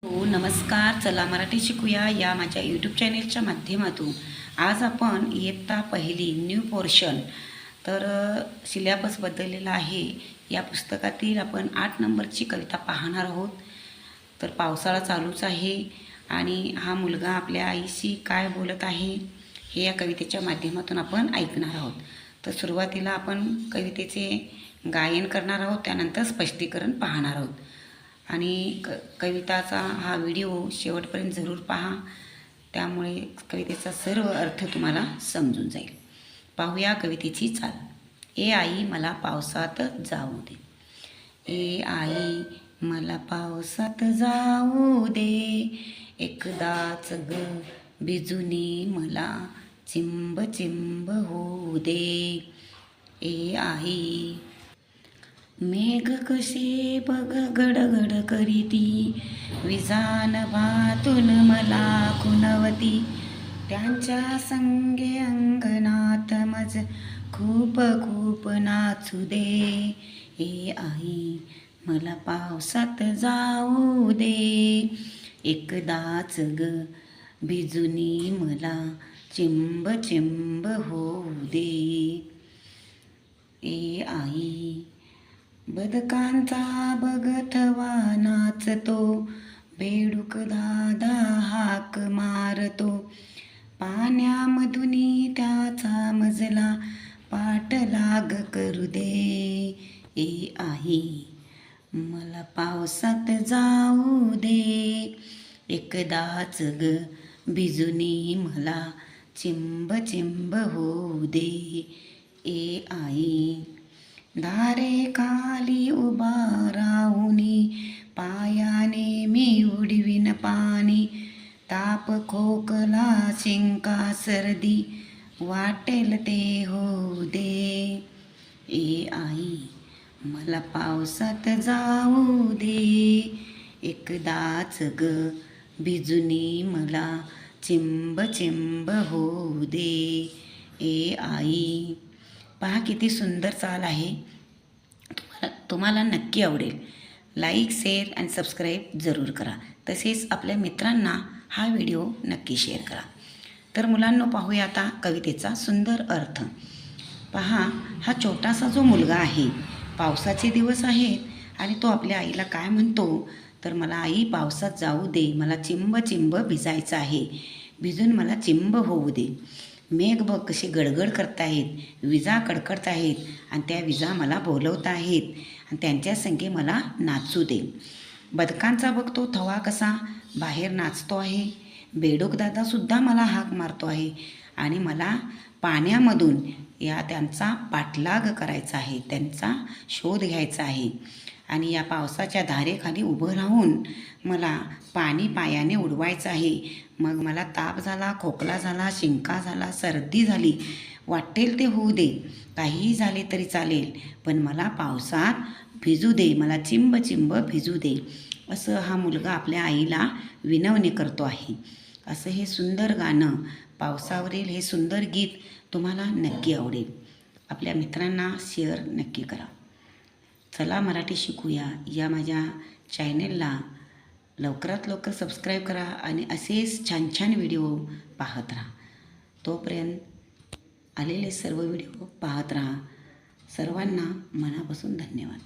हो नमस्कार. चला मराठी शिकूया या माझ्या यूट्यूब चॅनेलच्या माध्यमातून आज आपण इयत्ता पहिली न्यू पोर्शन तर सिलेबस बदललेला आहे. या पुस्तकातील आपण 8 नंबरची कविता पाहणार आहोत. तर पावसाळा चालूच आहे आणि हा मुलगा आपल्या आईशी काय बोलत आहे हे या कवितेच्या माध्यमातून आपण ऐकणार आहोत. तर सुरुवातीला आपण कवितेचे गायन करणार आहोत, त्यानंतर स्पष्टीकरण पाहणार आहोत आणि कविताचा हा व्हिडिओ शेवटपर्यंत जरूर पहा, त्यामुळे कवितेचा सर्व अर्थ तुम्हाला समजून जाईल. पाहूया कवितेची चाल. ए आई मला पावसात जाऊ दे, ए आई मला पावसात जाऊ दे, एकदाच ग भिजुनी मला चिंब चिंब होऊ दे. ए आई मेघ कसे बघ गडगड करीती, विजान भातून मला खुणवती, त्यांच्या संगे अंगणात मज खूप खूप नाचू दे. ए आई मला पावसात जाऊ दे, एकदाच ग भिजुनी मला चिंब चिंब होऊ दे. ए आई बदकांचा बगथवा नाचतो, बेडूक दादा हाक मारतो, पाण्यामधुनी त्याचा मजला पाठलाग करू दे. ए आई मला पावसात जाऊ दे, एकदाच ग भिजुनी मला चिंब चिंब होऊ दे. ए आई धारे खाली उभा राहुनी, पायाने मी उडवीन पाणी, ताप खोकला शिंका सर्दी वाटेल ते होऊ दे. ए आई मला पावसात जाऊ दे, एकदाच ग भिजुनी मला चिंब चिंब होऊ दे. ए आई पहा किती सुंदर चाल आहे. तुम्हाला नक्की आवडेल. लाईक, शेअर आणि सबस्क्राईब जरूर करा. तसेच आपल्या मित्रांना हा व्हिडिओ नक्की शेअर करा. तर मुलांनो पाहूया आता कवितेचा सुंदर अर्थ. पहा, हा छोटासा जो मुलगा आहे, पावसाचे दिवस आहेत आणि तो आपल्या आईला काय म्हणतो, तर मला आई पावसात जाऊ दे, मला चिंब चिंब भिजायचं आहे, भिजून मला चिंब होऊ दे. मेघ बघ कसे गडगड करत आहेत, विजा कडकडत आहेत आणि त्या विजा मला बोलवत आहेत आणि त्यांच्या संगे मला नाचू दे. बदकांचा बघ तो थवा कसा बाहेर नाचतो आहे, बेडूक दादासुद्धा मला हाक मारतो आहे आणि मला पाण्यामधून त्यांचा पाठलाग करायचा आहे, त्यांचा शोध घ्यायचा आहे आणि या पावसाच्या धारेखाली उभं राहून मला पाणी पायाने उडवायचं आहे. मग मला ताप झाला, खोकला झाला, शिंका झाला, सर्दी झाली, वाटेल ते होऊ दे, काहीही झाले तरी चालेल, पण मला पावसात भिजू दे, मला चिंब चिंब भिजू दे. असं हा मुलगा आपल्या आईला विनवणी करतो आहे. असं हे सुंदर गाणं, पावसावरील हे सुंदर गीत तुम्हाला नक्की आवडेल. आपल्या मित्रांना शेअर नक्की करा. चला मराठी शिकूया या माझ्या चॅनेलला लवकरात लवकर सबस्क्राईब करा आणि असेच छान छान व्हिडिओ पाहत राहा. तोपर्यंत आलेले सर्व व्हिडिओ पाहत राहा. सर्वांना मनापासून धन्यवाद.